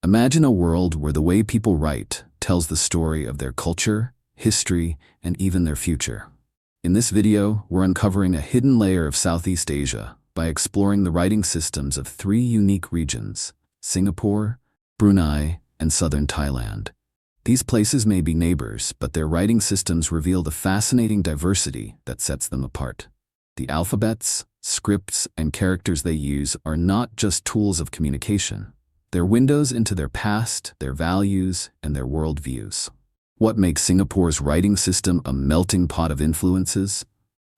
Imagine a world where the way people write tells the story of their culture, history, and even their future. In this video, we're uncovering a hidden layer of Southeast Asia by exploring the writing systems of three unique regions: Singapore, Brunei, and Southern Thailand. These places may be neighbors, but their writing systems reveal the fascinating diversity that sets them apart. The alphabets, scripts, and characters they use are not just tools of communication. They're windows into their past, their values, and their worldviews. What makes Singapore's writing system a melting pot of influences?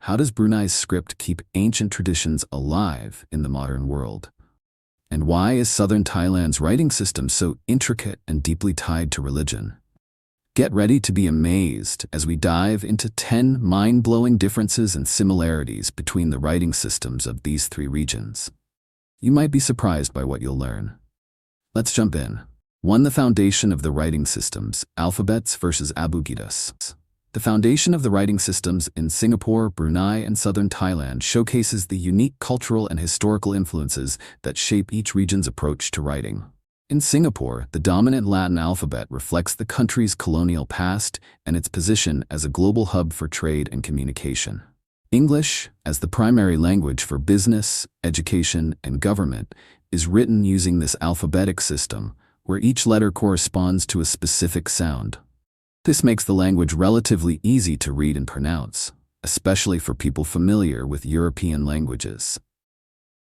How does Brunei's script keep ancient traditions alive in the modern world? And why is Southern Thailand's writing system so intricate and deeply tied to religion? Get ready to be amazed as we dive into 10 mind-blowing differences and similarities between the writing systems of these three regions. You might be surprised by what you'll learn. Let's jump in. 1. The foundation of the writing systems: alphabets versus abugidas. The foundation of the writing systems in Singapore, Brunei, and Southern Thailand showcases the unique cultural and historical influences that shape each region's approach to writing. In Singapore, the dominant Latin alphabet reflects the country's colonial past and its position as a global hub for trade and communication. English, as the primary language for business, education, and government, is written using this alphabetic system, where each letter corresponds to a specific sound. This makes the language relatively easy to read and pronounce, especially for people familiar with European languages.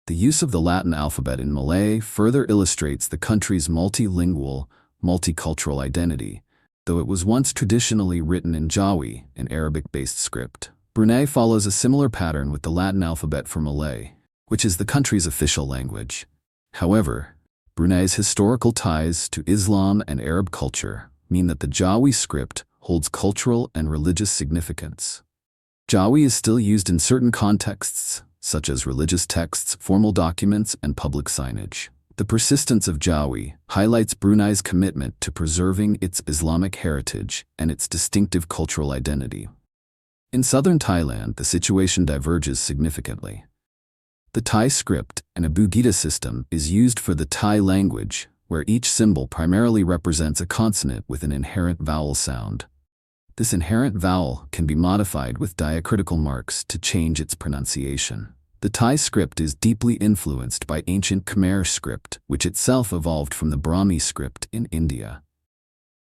The use of the Latin alphabet in Malay further illustrates the country's multilingual, multicultural identity, though it was once traditionally written in Jawi, an Arabic-based script. Brunei follows a similar pattern with the Latin alphabet for Malay, which is the country's official language. However, Brunei's historical ties to Islam and Arab culture mean that the Jawi script holds cultural and religious significance. Jawi is still used in certain contexts, such as religious texts, formal documents, and public signage. The persistence of Jawi highlights Brunei's commitment to preserving its Islamic heritage and its distinctive cultural identity. In southern Thailand, the situation diverges significantly. The Thai script, an abugida system, is used for the Thai language, where each symbol primarily represents a consonant with an inherent vowel sound. This inherent vowel can be modified with diacritical marks to change its pronunciation. The Thai script is deeply influenced by ancient Khmer script, which itself evolved from the Brahmi script in India.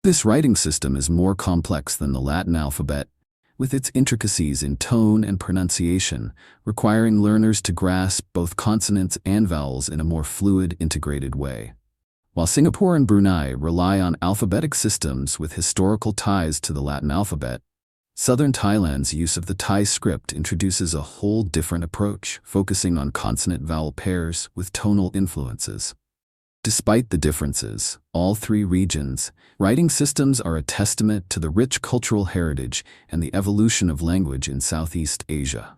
This writing system is more complex than the Latin alphabet, with its intricacies in tone and pronunciation, requiring learners to grasp both consonants and vowels in a more fluid, integrated way. While Singapore and Brunei rely on alphabetic systems with historical ties to the Latin alphabet, Southern Thailand's use of the Thai script introduces a whole different approach, focusing on consonant-vowel pairs with tonal influences. Despite the differences, all three regions' writing systems are a testament to the rich cultural heritage and the evolution of language in Southeast Asia.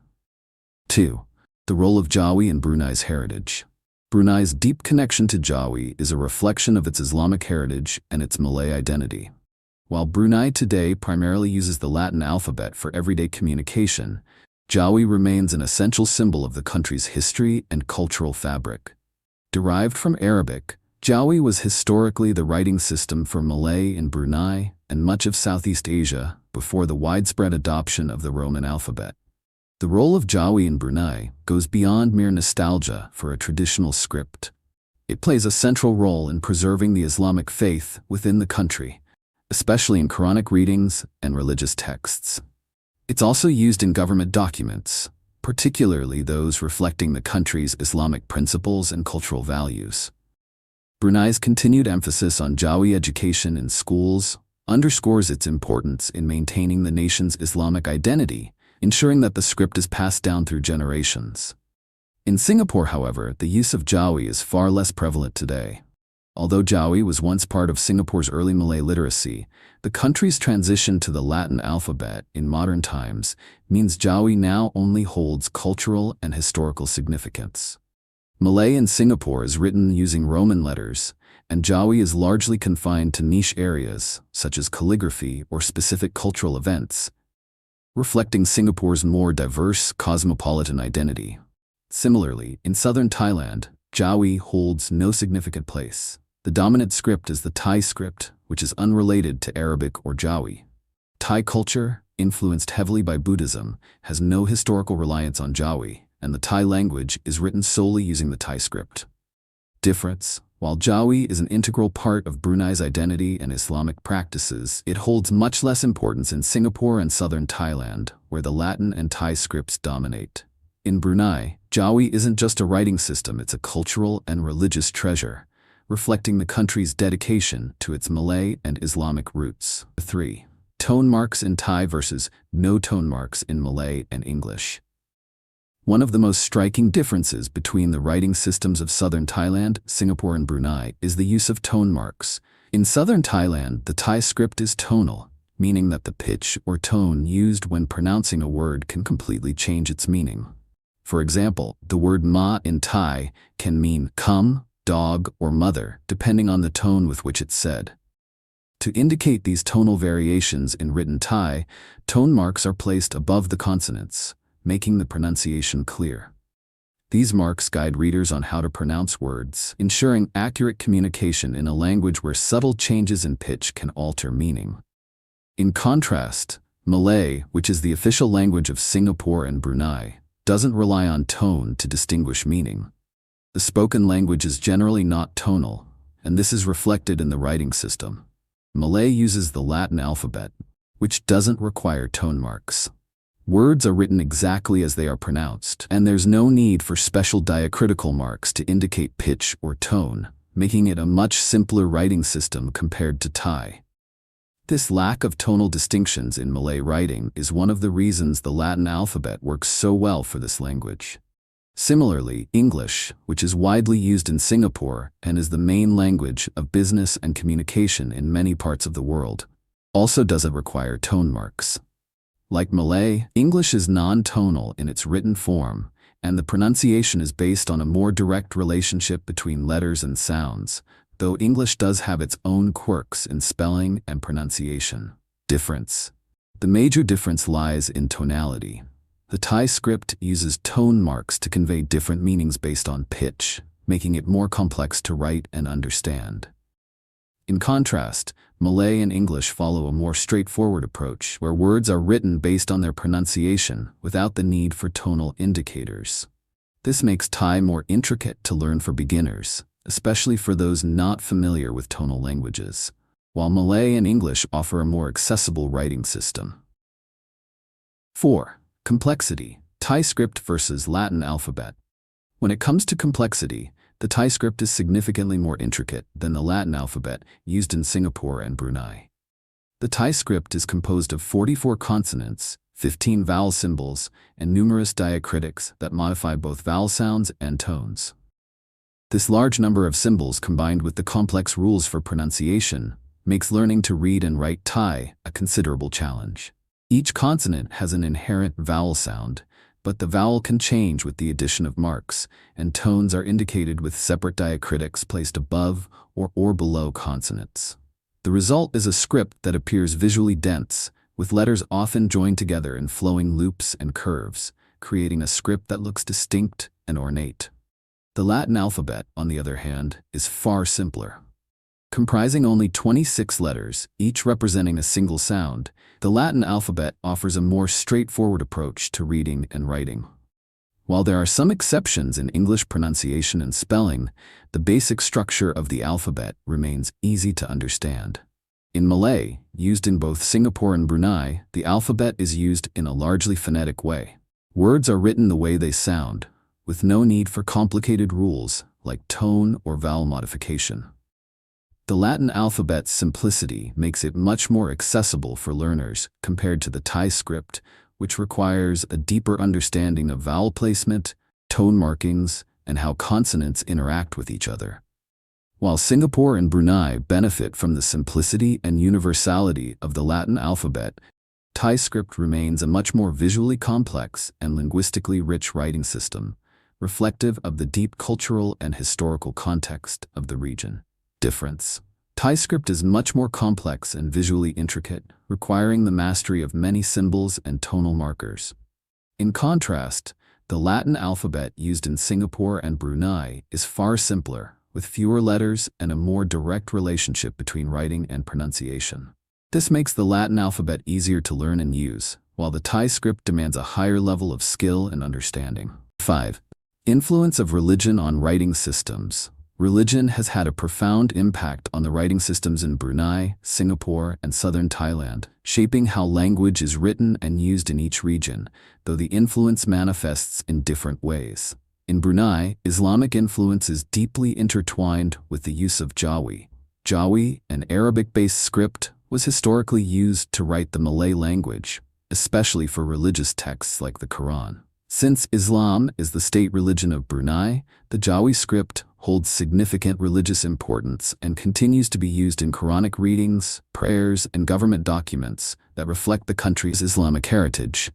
2. The role of Jawi in Brunei's heritage. Brunei's deep connection to Jawi is a reflection of its Islamic heritage and its Malay identity. While Brunei today primarily uses the Latin alphabet for everyday communication, Jawi remains an essential symbol of the country's history and cultural fabric. Derived from Arabic, Jawi was historically the writing system for Malay in Brunei and much of Southeast Asia before the widespread adoption of the Roman alphabet. The role of Jawi in Brunei goes beyond mere nostalgia for a traditional script. It plays a central role in preserving the Islamic faith within the country, especially in Quranic readings and religious texts. It's also used in government documents, particularly those reflecting the country's Islamic principles and cultural values. Brunei's continued emphasis on Jawi education in schools underscores its importance in maintaining the nation's Islamic identity, ensuring that the script is passed down through generations. In Singapore, however, the use of Jawi is far less prevalent today. Although Jawi was once part of Singapore's early Malay literacy, the country's transition to the Latin alphabet in modern times means Jawi now only holds cultural and historical significance. Malay in Singapore is written using Roman letters, and Jawi is largely confined to niche areas, such as calligraphy or specific cultural events, reflecting Singapore's more diverse cosmopolitan identity. Similarly, in southern Thailand, Jawi holds no significant place. The dominant script is the Thai script, which is unrelated to Arabic or Jawi. Thai culture, influenced heavily by Buddhism, has no historical reliance on Jawi, and the Thai language is written solely using the Thai script. Difference: while Jawi is an integral part of Brunei's identity and Islamic practices, it holds much less importance in Singapore and Southern Thailand, where the Latin and Thai scripts dominate. In Brunei, Jawi isn't just a writing system, it's a cultural and religious treasure, reflecting the country's dedication to its Malay and Islamic roots. 3. Tone marks in Thai versus no tone marks in Malay and English. One of the most striking differences between the writing systems of Southern Thailand, Singapore and Brunei is the use of tone marks. In Southern Thailand, the Thai script is tonal, meaning that the pitch or tone used when pronouncing a word can completely change its meaning. For example, the word ma in Thai can mean come, dog, or mother, depending on the tone with which it's said. To indicate these tonal variations in written Thai, tone marks are placed above the consonants, making the pronunciation clear. These marks guide readers on how to pronounce words, ensuring accurate communication in a language where subtle changes in pitch can alter meaning. In contrast, Malay, which is the official language of Singapore and Brunei, doesn't rely on tone to distinguish meaning. The spoken language is generally not tonal, and this is reflected in the writing system. Malay uses the Latin alphabet, which doesn't require tone marks. Words are written exactly as they are pronounced, and there's no need for special diacritical marks to indicate pitch or tone, making it a much simpler writing system compared to Thai. This lack of tonal distinctions in Malay writing is one of the reasons the Latin alphabet works so well for this language. Similarly, English, which is widely used in Singapore and is the main language of business and communication in many parts of the world, also doesn't require tone marks. Like Malay, English is non-tonal in its written form, and the pronunciation is based on a more direct relationship between letters and sounds, though English does have its own quirks in spelling and pronunciation. Difference: the major difference lies in tonality. The Thai script uses tone marks to convey different meanings based on pitch, making it more complex to write and understand. In contrast, Malay and English follow a more straightforward approach, where words are written based on their pronunciation without the need for tonal indicators. This makes Thai more intricate to learn for beginners, especially for those not familiar with tonal languages, while Malay and English offer a more accessible writing system. 4. Complexity: Thai script versus Latin alphabet. When it comes to complexity, the Thai script is significantly more intricate than the Latin alphabet used in Singapore and Brunei. The Thai script is composed of 44 consonants, 15 vowel symbols, and numerous diacritics that modify both vowel sounds and tones. This large number of symbols, combined with the complex rules for pronunciation, makes learning to read and write Thai a considerable challenge. Each consonant has an inherent vowel sound, but the vowel can change with the addition of marks, and tones are indicated with separate diacritics placed above or below consonants. The result is a script that appears visually dense, with letters often joined together in flowing loops and curves, creating a script that looks distinct and ornate. The Latin alphabet, on the other hand, is far simpler. Comprising only 26 letters, each representing a single sound, the Latin alphabet offers a more straightforward approach to reading and writing. While there are some exceptions in English pronunciation and spelling, the basic structure of the alphabet remains easy to understand. In Malay, used in both Singapore and Brunei, the alphabet is used in a largely phonetic way. Words are written the way they sound, with no need for complicated rules like tone or vowel modification. The Latin alphabet's simplicity makes it much more accessible for learners compared to the Thai script, which requires a deeper understanding of vowel placement, tone markings, and how consonants interact with each other. While Singapore and Brunei benefit from the simplicity and universality of the Latin alphabet, Thai script remains a much more visually complex and linguistically rich writing system, reflective of the deep cultural and historical context of the region. Difference: Thai script is much more complex and visually intricate, requiring the mastery of many symbols and tonal markers. In contrast, the Latin alphabet used in Singapore and Brunei is far simpler, with fewer letters and a more direct relationship between writing and pronunciation. This makes the Latin alphabet easier to learn and use, while the Thai script demands a higher level of skill and understanding. 5. Influence of religion on writing systems. Religion has had a profound impact on the writing systems in Brunei, Singapore, and Southern Thailand, shaping how language is written and used in each region, though the influence manifests in different ways. In Brunei, Islamic influence is deeply intertwined with the use of Jawi. Jawi, an Arabic-based script, was historically used to write the Malay language, especially for religious texts like the Quran. Since Islam is the state religion of Brunei, the Jawi script holds significant religious importance and continues to be used in Quranic readings, prayers, and government documents that reflect the country's Islamic heritage.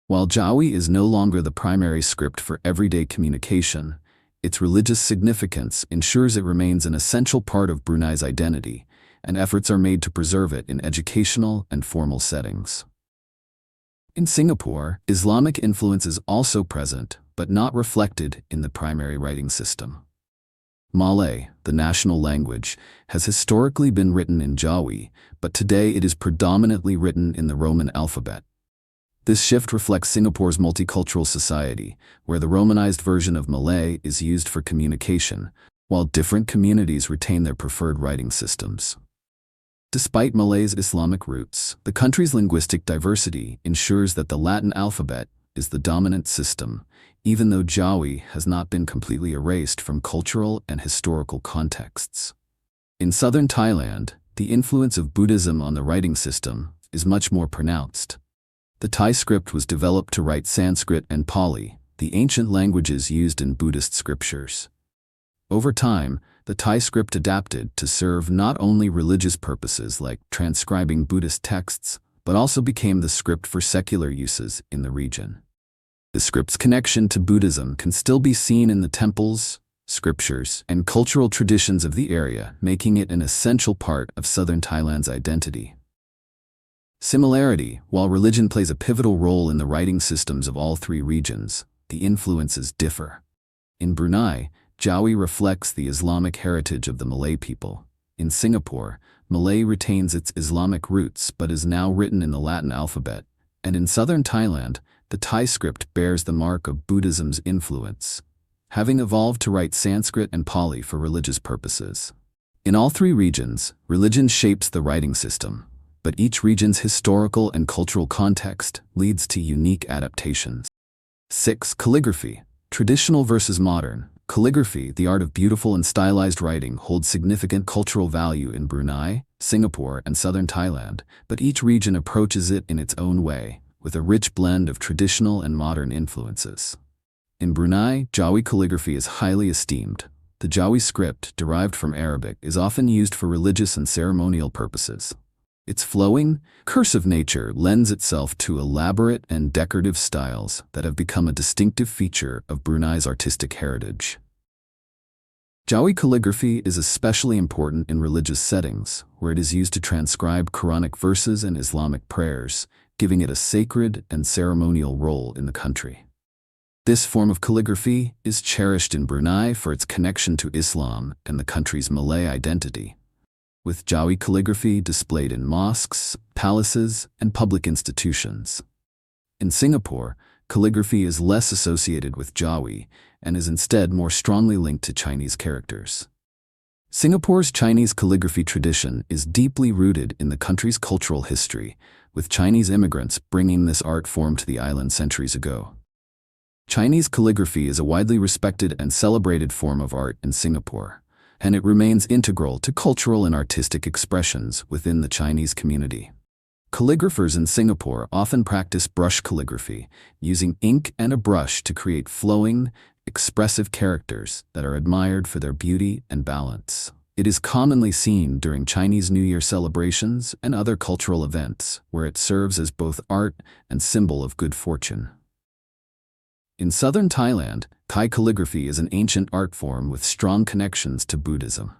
While Jawi is no longer the primary script for everyday communication, its religious significance ensures it remains an essential part of Brunei's identity, and efforts are made to preserve it in educational and formal settings. In Singapore, Islamic influence is also present, but not reflected in the primary writing system. Malay, the national language, has historically been written in Jawi, but today it is predominantly written in the Roman alphabet. This shift reflects Singapore's multicultural society, where the Romanized version of Malay is used for communication, while different communities retain their preferred writing systems. Despite Malay's Islamic roots, the country's linguistic diversity ensures that the Latin alphabet is the dominant system, even though Jawi has not been completely erased from cultural and historical contexts. In southern Thailand, the influence of Buddhism on the writing system is much more pronounced. The Thai script was developed to write Sanskrit and Pali, the ancient languages used in Buddhist scriptures. Over time, the Thai script adapted to serve not only religious purposes like transcribing Buddhist texts, but also became the script for secular uses in the region. The script's connection to Buddhism can still be seen in the temples, scriptures, and cultural traditions of the area, making it an essential part of southern Thailand's identity. Similarity: while religion plays a pivotal role in the writing systems of all three regions, the influences differ. In Brunei, Jawi reflects the Islamic heritage of the Malay people. In Singapore, Malay retains its Islamic roots but is now written in the Latin alphabet. And in southern Thailand, the Thai script bears the mark of Buddhism's influence, having evolved to write Sanskrit and Pali for religious purposes. In all three regions, religion shapes the writing system, but each region's historical and cultural context leads to unique adaptations. 6. Calligraphy. Traditional versus modern. Calligraphy, the art of beautiful and stylized writing, holds significant cultural value in Brunei, Singapore, and southern Thailand, but each region approaches it in its own way, with a rich blend of traditional and modern influences. In Brunei, Jawi calligraphy is highly esteemed. The Jawi script, derived from Arabic, is often used for religious and ceremonial purposes. Its flowing, cursive nature lends itself to elaborate and decorative styles that have become a distinctive feature of Brunei's artistic heritage. Jawi calligraphy is especially important in religious settings, where it is used to transcribe Quranic verses and Islamic prayers, giving it a sacred and ceremonial role in the country. This form of calligraphy is cherished in Brunei for its connection to Islam and the country's Malay identity, with Jawi calligraphy displayed in mosques, palaces, and public institutions. In Singapore, calligraphy is less associated with Jawi and is instead more strongly linked to Chinese characters. Singapore's Chinese calligraphy tradition is deeply rooted in the country's cultural history, with Chinese immigrants bringing this art form to the island centuries ago. Chinese calligraphy is a widely respected and celebrated form of art in Singapore, and it remains integral to cultural and artistic expressions within the Chinese community. Calligraphers in Singapore often practice brush calligraphy, using ink and a brush to create flowing, expressive characters that are admired for their beauty and balance. It is commonly seen during Chinese New Year celebrations and other cultural events, where it serves as both art and symbol of good fortune. In southern Thailand, Thai calligraphy is an ancient art form with strong connections to Buddhism.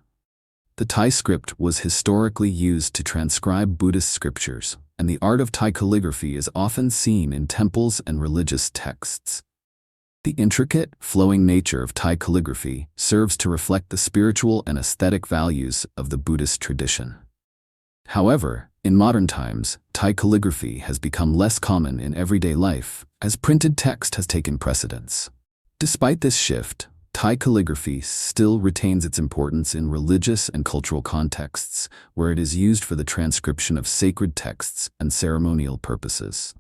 The Thai script was historically used to transcribe Buddhist scriptures, and the art of Thai calligraphy is often seen in temples and religious texts. The intricate, flowing nature of Thai calligraphy serves to reflect the spiritual and aesthetic values of the Buddhist tradition. However, in modern times, Thai calligraphy has become less common in everyday life as printed text has taken precedence. Despite this shift, Thai calligraphy still retains its importance in religious and cultural contexts, where it is used for the transcription of sacred texts and ceremonial purposes.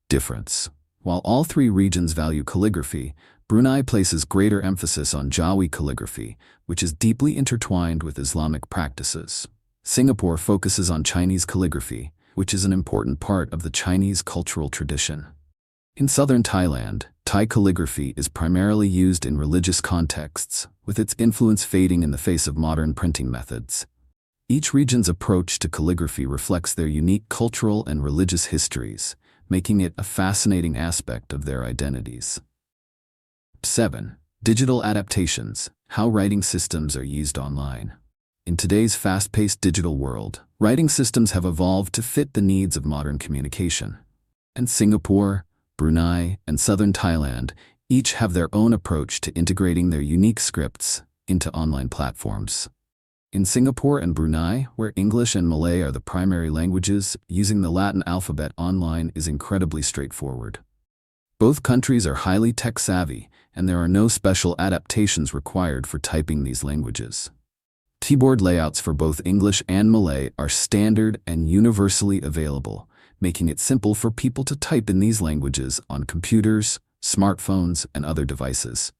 Difference. While all three regions value calligraphy, Brunei places greater emphasis on Jawi calligraphy, which is deeply intertwined with Islamic practices. Singapore focuses on Chinese calligraphy, which is an important part of the Chinese cultural tradition. In southern Thailand, Thai calligraphy is primarily used in religious contexts, with its influence fading in the face of modern printing methods. Each region's approach to calligraphy reflects their unique cultural and religious histories, making it a fascinating aspect of their identities. 7. Digital adaptations: how writing systems are used online. In today's fast-paced digital world, writing systems have evolved to fit the needs of modern communication. And Singapore, Brunei, and Southern Thailand each have their own approach to integrating their unique scripts into online platforms. In Singapore and Brunei, where English and Malay are the primary languages, using the Latin alphabet online is incredibly straightforward. Both countries are highly tech-savvy, and there are no special adaptations required for typing these languages. Keyboard layouts for both English and Malay are standard and universally available, making it simple for people to type in these languages on computers, smartphones, and other devices.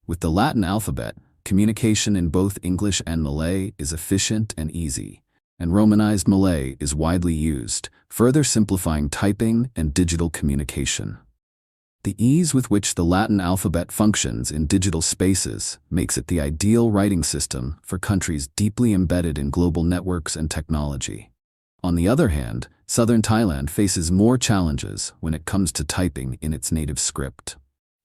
With the Latin alphabet, communication in both English and Malay is efficient and easy, and Romanized Malay is widely used, further simplifying typing and digital communication. The ease with which the Latin alphabet functions in digital spaces makes it the ideal writing system for countries deeply embedded in global networks and technology. On the other hand, southern Thailand faces more challenges when it comes to typing in its native script.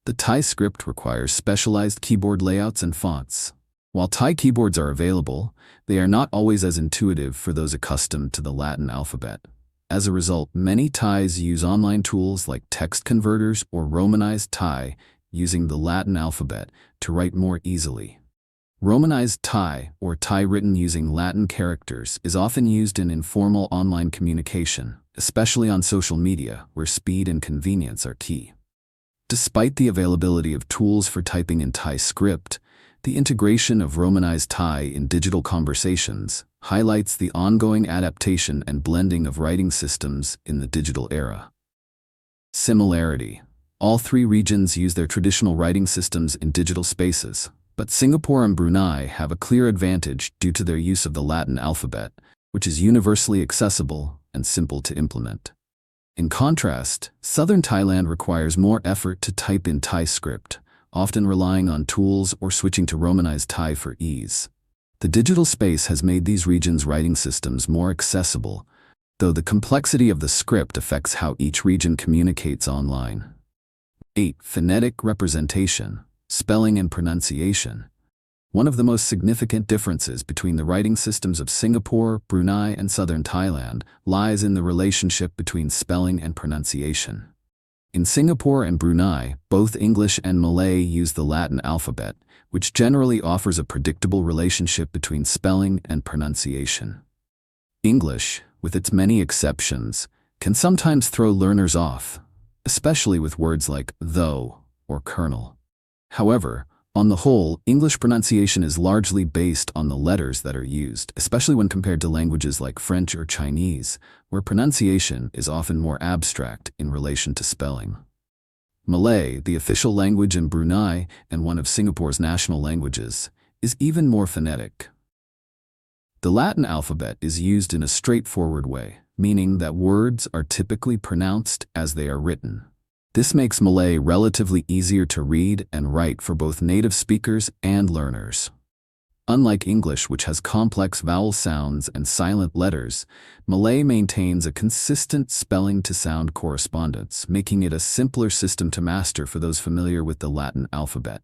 The Thai script requires specialized keyboard layouts and fonts. While Thai keyboards are available, they are not always as intuitive for those accustomed to the Latin alphabet. As a result, many Thais use online tools like text converters or Romanized Thai using the Latin alphabet to write more easily. Romanized Thai, or Thai written using Latin characters, is often used in informal online communication, especially on social media, where speed and convenience are key. Despite the availability of tools for typing in Thai script, the integration of Romanized Thai in digital conversations highlights the ongoing adaptation and blending of writing systems in the digital era. Similarity: all three regions use their traditional writing systems in digital spaces, but Singapore and Brunei have a clear advantage due to their use of the Latin alphabet, which is universally accessible and simple to implement. In contrast, southern Thailand requires more effort to type in Thai script, often relying on tools or switching to Romanized Thai for ease. The digital space has made these regions' writing systems more accessible, though the complexity of the script affects how each region communicates online. 8. Phonetic representation: spelling and pronunciation. One of the most significant differences between the writing systems of Singapore, Brunei, and southern Thailand lies in the relationship between spelling and pronunciation. In Singapore and Brunei, both English and Malay use the Latin alphabet, which generally offers a predictable relationship between spelling and pronunciation. English, with its many exceptions, can sometimes throw learners off, especially with words like though or kernel. However, on the whole, English pronunciation is largely based on the letters that are used, especially when compared to languages like French or Chinese, where pronunciation is often more abstract in relation to spelling. Malay, the official language in Brunei and one of Singapore's national languages, is even more phonetic. The Latin alphabet is used in a straightforward way, meaning that words are typically pronounced as they are written. This makes Malay relatively easier to read and write for both native speakers and learners. Unlike English, which has complex vowel sounds and silent letters, Malay maintains a consistent spelling-to-sound correspondence, making it a simpler system to master for those familiar with the Latin alphabet.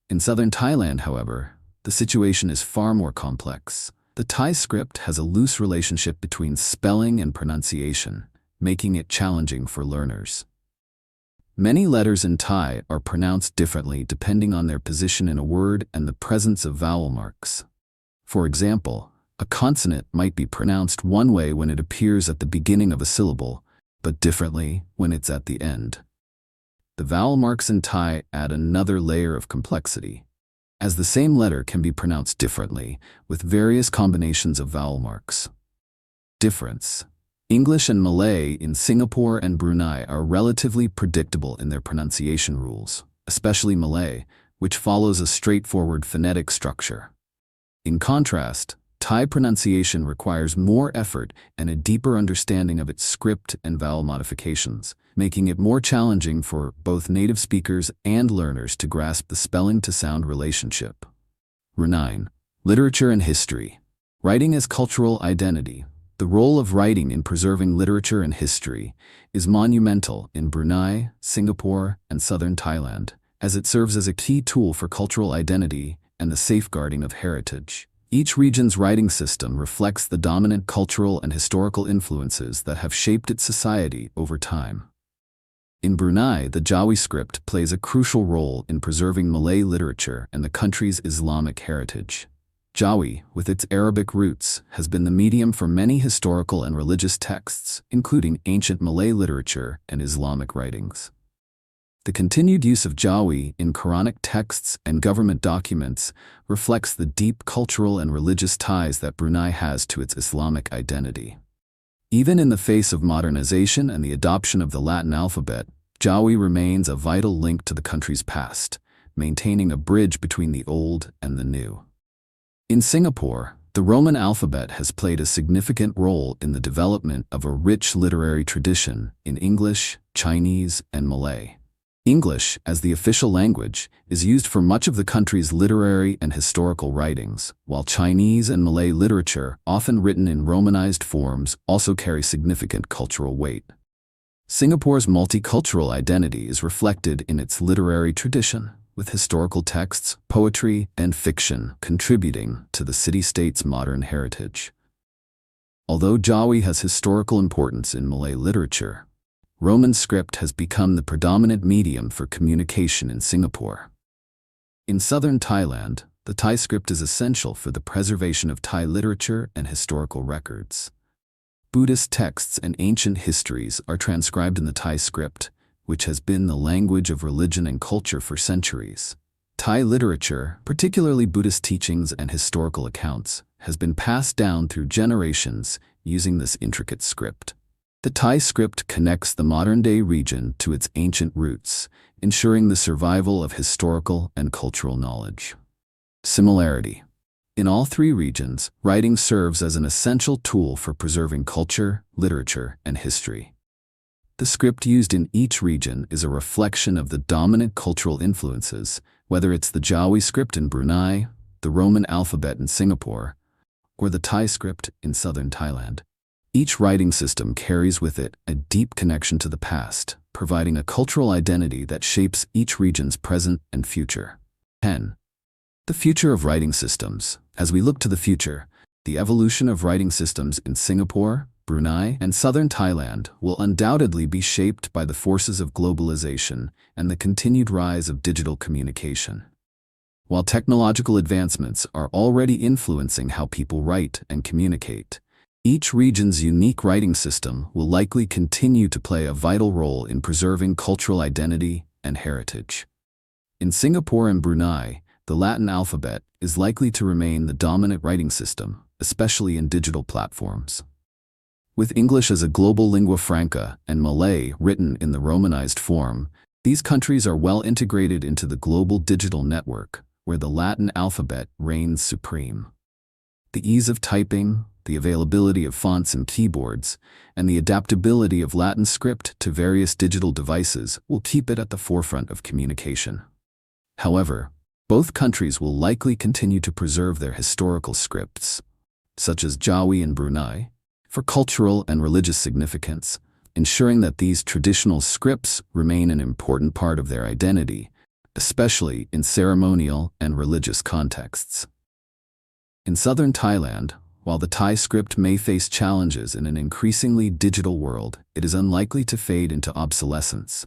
In southern Thailand, however, the situation is far more complex. The Thai script has a loose relationship between spelling and pronunciation, making it challenging for learners. Many letters in Thai are pronounced differently depending on their position in a word and the presence of vowel marks. For example, a consonant might be pronounced one way when it appears at the beginning of a syllable, but differently when it's at the end. The vowel marks in Thai add another layer of complexity, as the same letter can be pronounced differently with various combinations of vowel marks. Difference. English and Malay in Singapore and Brunei are relatively predictable in their pronunciation rules, especially Malay, which follows a straightforward phonetic structure. In contrast, Thai pronunciation requires more effort and a deeper understanding of its script and vowel modifications, making it more challenging for both native speakers and learners to grasp the spelling-to-sound relationship. 9. Literature and history. Writing as cultural identity. The role of writing in preserving literature and history is monumental in Brunei, Singapore, and Southern Thailand, as it serves as a key tool for cultural identity and the safeguarding of heritage. Each region's writing system reflects the dominant cultural and historical influences that have shaped its society over time. In Brunei, the Jawi script plays a crucial role in preserving Malay literature and the country's Islamic heritage. Jawi, with its Arabic roots, has been the medium for many historical and religious texts, including ancient Malay literature and Islamic writings. The continued use of Jawi in Quranic texts and government documents reflects the deep cultural and religious ties that Brunei has to its Islamic identity. Even in the face of modernization and the adoption of the Latin alphabet, Jawi remains a vital link to the country's past, maintaining a bridge between the old and the new. In Singapore, the Roman alphabet has played a significant role in the development of a rich literary tradition in English, Chinese, and Malay. English, as the official language, is used for much of the country's literary and historical writings, while Chinese and Malay literature, often written in Romanized forms, also carry significant cultural weight. Singapore's multicultural identity is reflected in its literary tradition, with historical texts, poetry, and fiction contributing to the city-state's modern heritage. Although Jawi has historical importance in Malay literature, Roman script has become the predominant medium for communication in Singapore. In southern Thailand, the Thai script is essential for the preservation of Thai literature and historical records. Buddhist texts and ancient histories are transcribed in the Thai script, which has been the language of religion and culture for centuries. Thai literature, particularly Buddhist teachings and historical accounts, has been passed down through generations using this intricate script. The Thai script connects the modern-day region to its ancient roots, ensuring the survival of historical and cultural knowledge. Similarity. In all three regions, writing serves as an essential tool for preserving culture, literature, and history. The script used in each region is a reflection of the dominant cultural influences, whether it's the Jawi script in Brunei, the Roman alphabet in Singapore, or the Thai script in southern Thailand. Each writing system carries with it a deep connection to the past, providing a cultural identity that shapes each region's present and future. 10. The future of writing systems. As we look to the future, the evolution of writing systems in Singapore, Brunei, and southern Thailand will undoubtedly be shaped by the forces of globalization and the continued rise of digital communication. While technological advancements are already influencing how people write and communicate, each region's unique writing system will likely continue to play a vital role in preserving cultural identity and heritage. In Singapore and Brunei, the Latin alphabet is likely to remain the dominant writing system, especially in digital platforms. With English as a global lingua franca and Malay written in the Romanized form, these countries are well integrated into the global digital network, where the Latin alphabet reigns supreme. The ease of typing, the availability of fonts and keyboards, and the adaptability of Latin script to various digital devices will keep it at the forefront of communication. However, both countries will likely continue to preserve their historical scripts, such as Jawi in Brunei, for cultural and religious significance, ensuring that these traditional scripts remain an important part of their identity, especially in ceremonial and religious contexts. In southern Thailand, while the Thai script may face challenges in an increasingly digital world, it is unlikely to fade into obsolescence.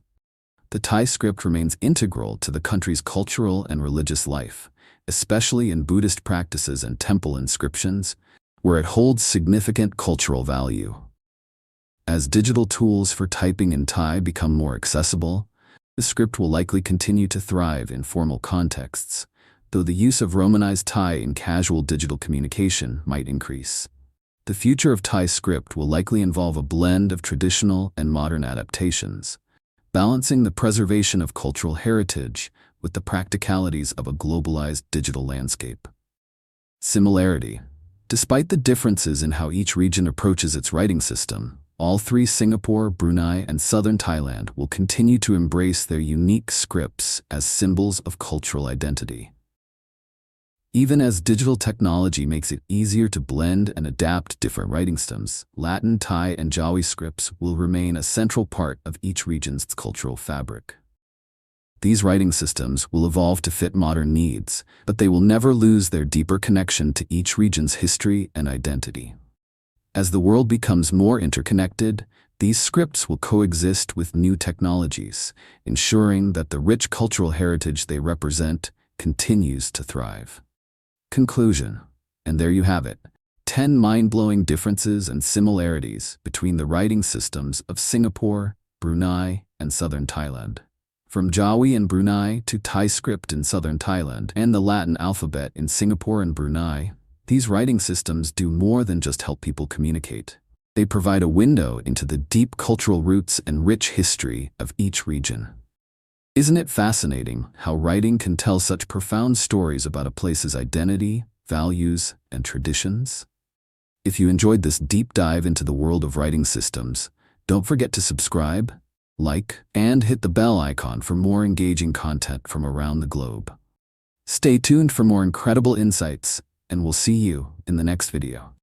The Thai script remains integral to the country's cultural and religious life, especially in Buddhist practices and temple inscriptions, where it holds significant cultural value. As digital tools for typing in Thai become more accessible, the script will likely continue to thrive in formal contexts, though the use of Romanized Thai in casual digital communication might increase. The future of Thai script will likely involve a blend of traditional and modern adaptations, balancing the preservation of cultural heritage with the practicalities of a globalized digital landscape. Similarity. Despite the differences in how each region approaches its writing system, all three, Singapore, Brunei, and Southern Thailand, will continue to embrace their unique scripts as symbols of cultural identity. Even as digital technology makes it easier to blend and adapt different writing systems, Latin, Thai, and Jawi scripts will remain a central part of each region's cultural fabric. These writing systems will evolve to fit modern needs, but they will never lose their deeper connection to each region's history and identity. As the world becomes more interconnected, these scripts will coexist with new technologies, ensuring that the rich cultural heritage they represent continues to thrive. Conclusion. And there you have it, 10 mind-blowing differences and similarities between the writing systems of Singapore, Brunei, and Southern Thailand. From Jawi in Brunei to Thai script in Southern Thailand and the Latin alphabet in Singapore and Brunei, these writing systems do more than just help people communicate. They provide a window into the deep cultural roots and rich history of each region. Isn't it fascinating how writing can tell such profound stories about a place's identity, values, and traditions? If you enjoyed this deep dive into the world of writing systems, don't forget to subscribe, like, and hit the bell icon for more engaging content from around the globe. Stay tuned for more incredible insights, and we'll see you in the next video.